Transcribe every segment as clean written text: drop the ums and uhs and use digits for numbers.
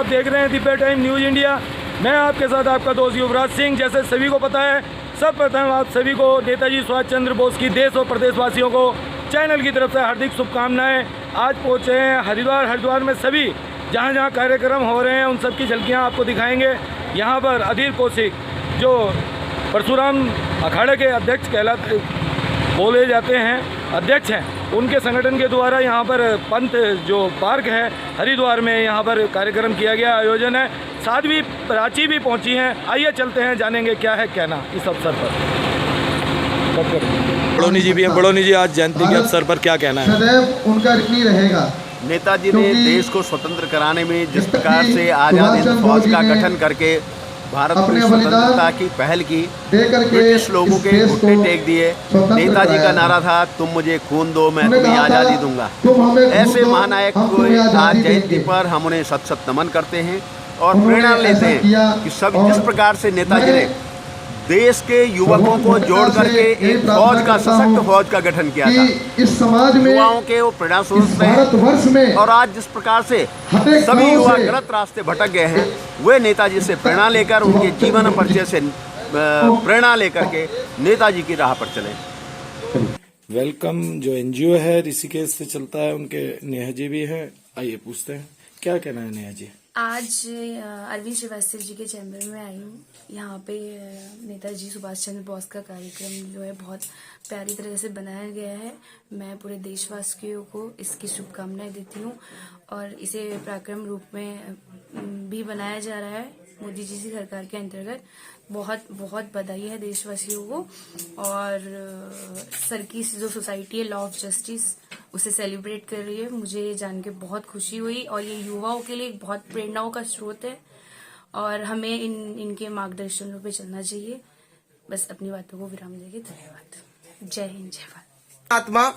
देख रहे हैं दिव्य टाइम न्यूज़ इंडिया। मैं आपके साथ आपका दोस्त युवराज सिंह। जैसे सभी को पता है, सब प्रथम आप सभी को नेताजी सुभाष चंद्र बोस की देश और प्रदेशवासियों को चैनल की तरफ से हार्दिक शुभकामनाएं। आज पहुंचे हैं हरिद्वार में सभी जहां जहां कार्यक्रम हो रहे हैं उन सब की झलकियां आपको दिखाएंगे। यहां पर अधीर कौशिक जो परशुराम अखाड़े के अध्यक्ष बोले जाते हैं, अध्यक्ष हैं, उनके संगठन के द्वारा यहाँ पर पंत जो पार्क है हरिद्वार में, यहाँ पर कार्यक्रम किया गया, आयोजन है। साध्वी प्राची भी पहुँची हैं। आइए चलते हैं, जानेंगे क्या है कहना इस अवसर पर। बड़ोनी जी भी हैं। बड़ोनी जी, आज जयंती के अवसर पर क्या कहना है? सदैव उनका ऋणी रहेगा। नेताजी ने देश को स्वतंत्र कराने में जिस प्रकार से आज़ाद हिंद फौज का गठन करके भारत में स्वतंत्रता की पहल की, ब्रिटिश लोगों के घुटने टेक दिए। नेताजी का नारा था, तुम मुझे खून दो मैं तुम्हें आज़ादी दूंगा। ऐसे महानायक को आज जयंती पर हम उन्हें सत सत नमन करते हैं और प्रेरणा लेते हैं कि सब जिस प्रकार से नेताजी ने देश के युवकों को जोड़ करके एक फौज का, सशक्त फौज का गठन किया था। इस समाज में युवाओं के वो प्रेरणा स्रोत हैं और आज जिस प्रकार से सभी युवा गलत रास्ते भटक गए हैं, वे नेताजी से प्रेरणा लेकर, उनके जीवन परिचय से प्रेरणा लेकर के नेताजी की राह पर चले। वेलकम जो एनजीओ है ऋषिकेश से चलता है, उनके नेहा जी भी हैं। आइए पूछते हैं, क्या कहना है नेहा जी? आज अरविंद श्रीवास्तव जी के चैम्बर में आई हूँ। यहाँ पे नेताजी सुभाष चंद्र बोस का कार्यक्रम जो है बहुत प्यारी तरह से बनाया गया है। मैं पूरे देशवासियों को इसकी शुभकामनाएं देती हूँ और इसे पराक्रम रूप में भी बनाया जा रहा है मोदी जी की सरकार के अंतर्गत। बहुत बहुत बधाई है देशवासियों को। और सर की जो सोसाइटी है लॉ ऑफ जस्टिस उसे सेलिब्रेट कर रही है। मुझे ये जान के बहुत खुशी हुई और ये युवाओं के लिए बहुत प्रेरणाओं का स्रोत है और हमें इनके मार्गदर्शनों पे चलना चाहिए। बस अपनी बातों को विराम देंगे। धन्यवाद। जय हिंद, जय भारत। आत्मा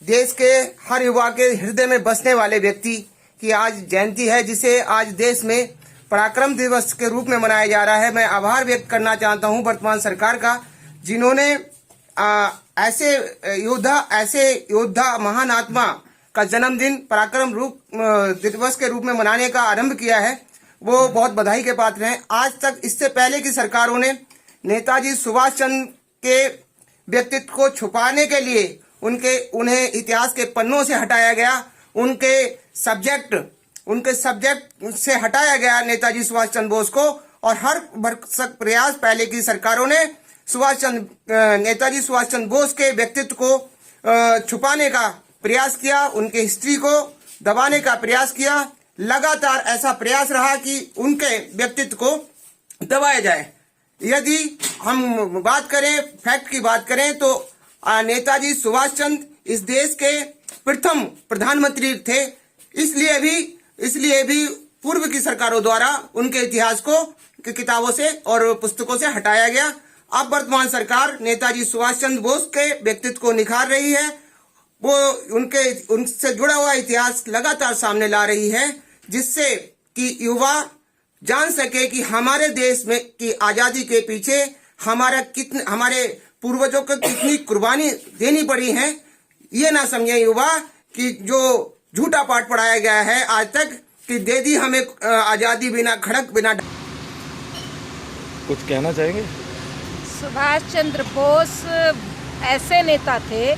देश के हर युवा के हृदय में बसने वाले व्यक्ति की आज जयंती है, जिसे आज देश में पराक्रम दिवस के रूप में मनाया जा रहा है। मैं आभार व्यक्त करना चाहता हूं वर्तमान सरकार का, जिन्होंने ऐसे योद्धा महान आत्मा का जन्मदिन पराक्रम दिवस के रूप में मनाने का आरंभ किया है। वो बहुत बधाई के पात्र हैं। आज तक इससे पहले की सरकारों ने नेताजी सुभाष चंद्र के व्यक्तित्व को छुपाने के लिए उन्हें इतिहास के पन्नों से हटाया गया, उनके सब्जेक्ट से हटाया गया नेताजी सुभाष चंद्र बोस को। और हर भरसक प्रयास पहले की सरकारों ने नेताजी सुभाष चंद्र बोस के व्यक्तित्व को छुपाने का प्रयास किया, उनके हिस्ट्री को दबाने का प्रयास किया। लगातार ऐसा प्रयास रहा कि उनके व्यक्तित्व को दबाया जाए। यदि हम बात करें, फैक्ट की बात करें, तो नेताजी सुभाष चंद्र इस देश के प्रथम प्रधानमंत्री थे। इसलिए भी पूर्व की सरकारों द्वारा उनके इतिहास को किताबों से और पुस्तकों से हटाया गया। अब वर्तमान सरकार नेताजी सुभाष चंद्र बोस के व्यक्तित्व को निखार रही है। वो उनसे जुड़ा हुआ इतिहास लगातार सामने ला रही है, जिससे कि युवा जान सके कि हमारे देश में की आजादी के पीछे हमारे पूर्वजों को कितनी कुर्बानी देनी पड़ी है। ये ना समझे युवा कि जो झूठा पाठ पढ़ाया गया है आज तक कि दे दी हमें आजादी बिना खड़क बिना। कुछ कहना चाहेंगे? सुभाष चंद्र बोस ऐसे नेता थे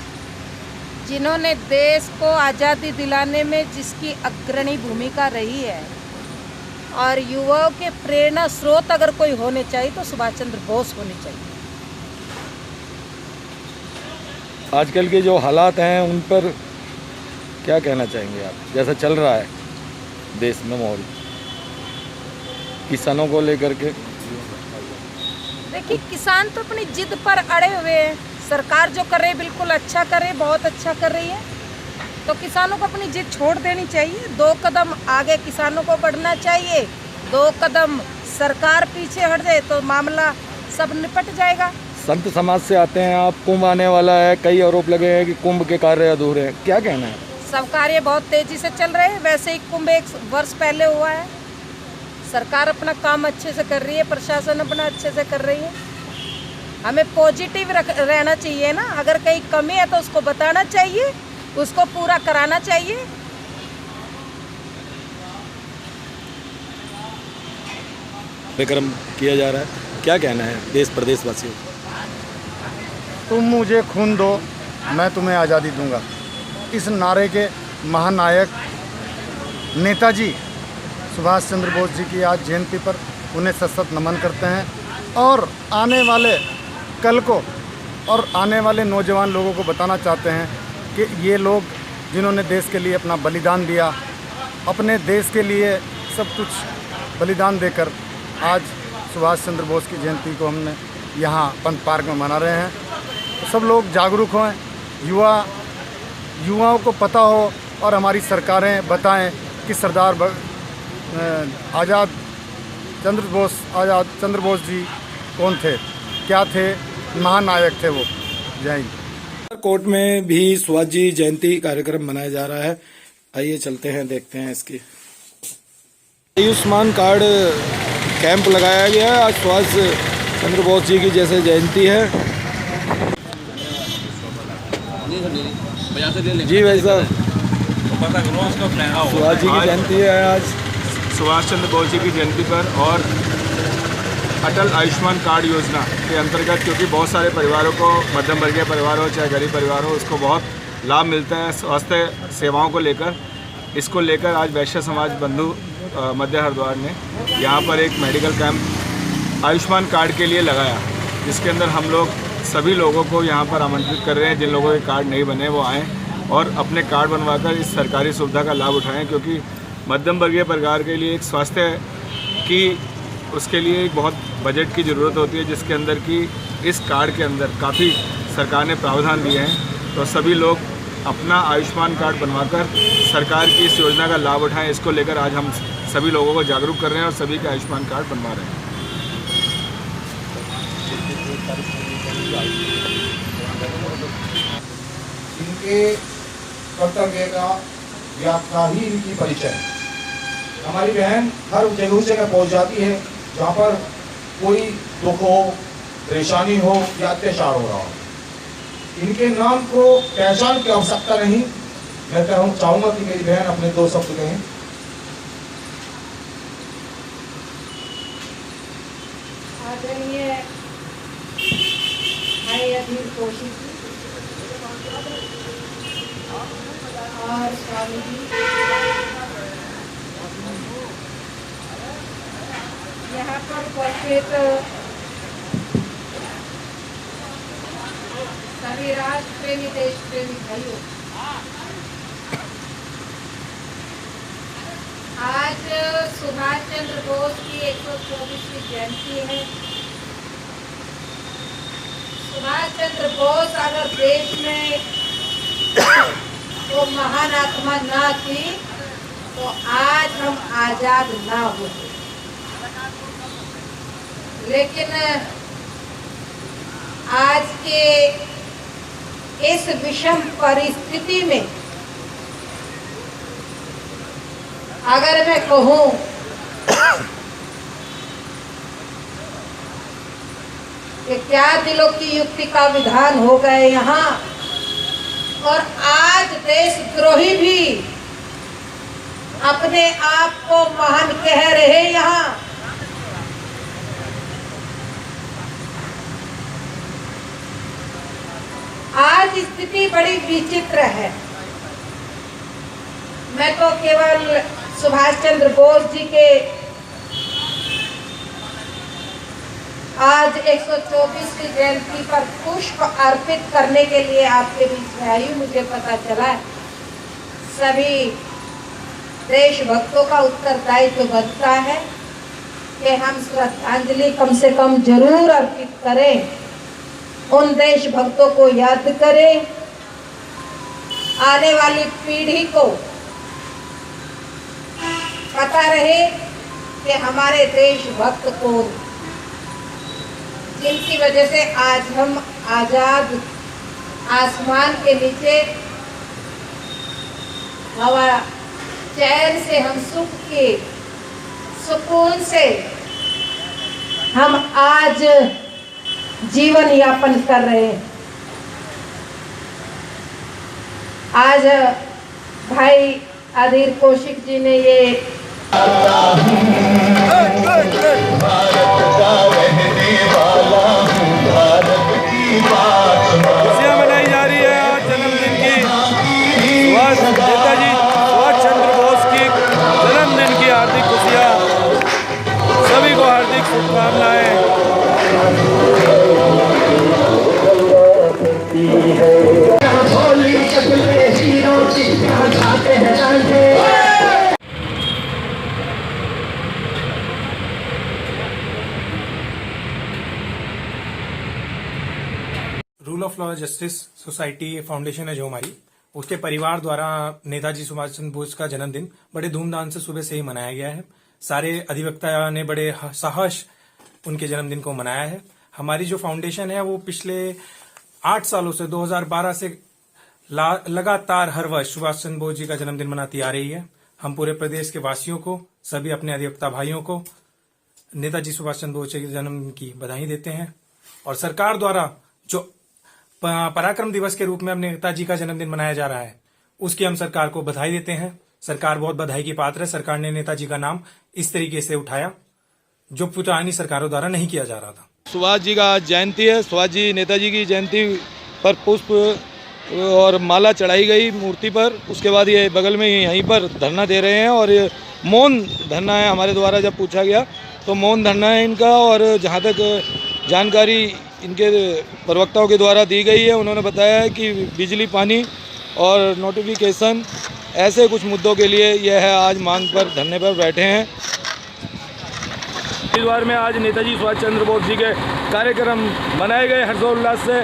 जिन्होंने देश को आज़ादी दिलाने में जिसकी अग्रणी भूमिका रही है। और युवाओं के प्रेरणा स्रोत अगर कोई होने चाहिए तो सुभाष चंद्र बोस होने चाहिए। आजकल के जो हालात हैं उन पर क्या कहना चाहेंगे आप? जैसा चल रहा है देश में माहौल किसानों को लेकर के। देखिए, किसान तो अपनी जिद पर अड़े हुए हैं। सरकार जो कर रही है बिल्कुल अच्छा कर रही है, बहुत अच्छा कर रही है। तो किसानों को अपनी जिद छोड़ देनी चाहिए। 2 कदम आगे किसानों को बढ़ना चाहिए, 2 कदम सरकार पीछे हट जाए तो मामला सब निपट जाएगा। संत समाज से आते हैं आप, कुंभ आने वाला है, कई आरोप लगे हैं कि कुंभ के कार्य अधूरे हैं, क्या कहना है? सब कार्य बहुत तेजी से चल रहे हैं। वैसे ही कुंभ 1 वर्ष पहले हुआ है। सरकार अपना काम अच्छे से कर रही है, प्रशासन अपना अच्छे से कर रही है। हमें पॉजिटिव रहना चाहिए ना। अगर कहीं कमी है तो उसको बताना चाहिए, उसको पूरा कराना चाहिए। कार्यक्रम किया जा रहा है, क्या कहना है देश प्रदेशवासियों को? तुम मुझे खून दो, मैं तुम्हें आज़ादी दूंगा। इस नारे के महानायक नेताजी सुभाष चंद्र बोस जी की आज जयंती पर उन्हें सशक्त नमन करते हैं और आने वाले कल को और आने वाले नौजवान लोगों को बताना चाहते हैं कि ये लोग जिन्होंने देश के लिए अपना बलिदान दिया, अपने देश के लिए सब कुछ बलिदान देकर आज सुभाष चंद्र बोस की जयंती को हमने यहाँ पंत पार्क में मना रहे हैं। तो सब लोग जागरूक हों, युवाओं को पता हो और हमारी सरकारें बताएं कि सरदार आज़ाद चंद्र बोस जी कौन थे, क्या थे, महानायक थे वो। जय हिंद। कोर्ट में भी सुभाष जी जयंती कार्यक्रम मनाया जा रहा है, आइए चलते हैं, देखते हैं इसकी। आयुष्मान कार्ड कैंप लगाया गया है, आज सुभाष चंद्र बोस जी की जैसे जयंती है। जी भाई साहब, सुभाष जी की जयंती है आज। सुभाष चंद्र बोस जी की जयंती पर और अटल आयुष्मान कार्ड योजना के अंतर्गत, क्योंकि बहुत सारे परिवारों को, मध्यम वर्गीय परिवार हो चाहे गरीब परिवार हो, उसको बहुत लाभ मिलता है स्वास्थ्य सेवाओं को लेकर। इसको लेकर आज वैश्य समाज बंधु मध्य हरिद्वार ने यहाँ पर एक मेडिकल कैंप आयुष्मान कार्ड के लिए लगाया, जिसके अंदर हम लोग सभी लोगों को यहाँ पर आमंत्रित कर रहे हैं, जिन लोगों के कार्ड नहीं बने वो आएँ और अपने कार्ड बनवाकर इस सरकारी सुविधा का लाभ उठाएं, क्योंकि मध्यम वर्गीय परिवार के लिए एक स्वास्थ्य की, उसके लिए एक बहुत बजट की ज़रूरत होती है, जिसके अंदर कि इस कार्ड के अंदर काफ़ी सरकार ने प्रावधान दिए हैं। तो सभी लोग अपना आयुष्मान कार्ड बनवाकर सरकार की इस योजना का लाभ उठाएं। इसको लेकर आज हम सभी लोगों को जागरूक कर रहे हैं और सभी के आयुष्मान कार्ड बनवा रहे हैं। इनके कर्तव्य का व्याख्या ही इनकी परिचय है। हमारी बहन हर जगह पहुंच जाती है जहाँ पर कोई दुख हो, परेशानी हो या अत्याचार हो रहा हो। इनके नाम को पहचान की आवश्यकता नहीं। मैं चाहूँगा कि मेरी बहन अपने 2 शब्द कहें। आदरणीय भाई अधीर कौशिक और स्वामी जी, यहाँ पर उपस्थित सभी राष्ट्र प्रेमी, देश प्रेमी भाइयों, आज सुभाष चंद्र बोस की 124वीं जयंती है। सुभाष चंद्र बोस अगर देश में वो महान आत्मा ना थी तो आज हम आजाद ना होते। लेकिन आज के इस विषम परिस्थिति में अगर मैं कहूँ कि क्या दिलों की युक्ति का विधान हो गए यहाँ, और आज देशद्रोही भी अपने आप को महान कह रहे यहाँ। आज स्थिति बड़ी विचित्र है। मैं तो केवल सुभाष चंद्र बोस जी के आज 124वीं जयंती पर पुष्प अर्पित करने के लिए आपके बीच में आई। मुझे पता चला सभी देशभक्तों का उत्तरदायित्व बनता है कि हम श्रद्धांजलि कम से कम जरूर अर्पित करें, उन देशभक्तों को याद करें, आने वाली पीढ़ी को पता रहे कि हमारे देशभक्त कौन, जिनकी वजह से आज हम आजाद आसमान के नीचे हवा चैन से, हम सुख के सुकून से हम आज जीवन यापन कर रहे हैं। आज भाई अधीर कौशिक जी ने ये rule of law justice society foundation है जो हमारी, उसके परिवार द्वारा नेताजी सुभाष चंद्र बोस का जन्मदिन बड़े धूमधाम से सुबह से ही मनाया गया है। सारे अधिवक्ता ने बड़े साहस उनके जन्मदिन को मनाया है। हमारी जो फाउंडेशन है वो पिछले 8 सालों से 2012 से लगातार हर वर्ष सुभाष चंद्र बोस जी का जन्मदिन मनाती आ रही है। हम पूरे प्रदेश के वासियों को, सभी अपने अधिवक्ता भाइयों को नेताजी सुभाष चंद्र बोस जी के जन्मदिन की बधाई देते हैं। और सरकार द्वारा जो पराक्रम दिवस के रूप में अपने नेताजी का जन्मदिन मनाया जा रहा है, उसकी हम सरकार को बधाई देते हैं। सरकार बहुत बधाई की पात्र है। सरकार ने नेताजी का नाम इस तरीके से उठाया जो पुरानी सरकारों द्वारा नहीं किया जा रहा था। सुभाष जी का आज जयंती है। सुभाष जी नेताजी की जयंती पर पुष्प और माला चढ़ाई गई मूर्ति पर। उसके बाद ये बगल में यहीं पर धरना दे रहे हैं और ये मौन धरना है। हमारे द्वारा जब पूछा गया तो मौन धरना है इनका। और जहाँ तक जानकारी इनके प्रवक्ताओं के द्वारा दी गई है, उन्होंने बताया है कि बिजली, पानी और नोटिफिकेशन ऐसे कुछ मुद्दों के लिए यह आज मांग पर धरने पर बैठे हैं। हरिद्वार में आज नेताजी सुभाष चंद्र बोस जी के कार्यक्रम मनाए गए हर्षोल्लास से।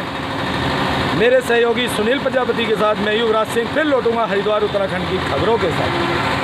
मेरे सहयोगी सुनील प्रजापति के साथ मैं युवराज सिंह फिर लौटूंगा हरिद्वार उत्तराखंड की खबरों के साथ।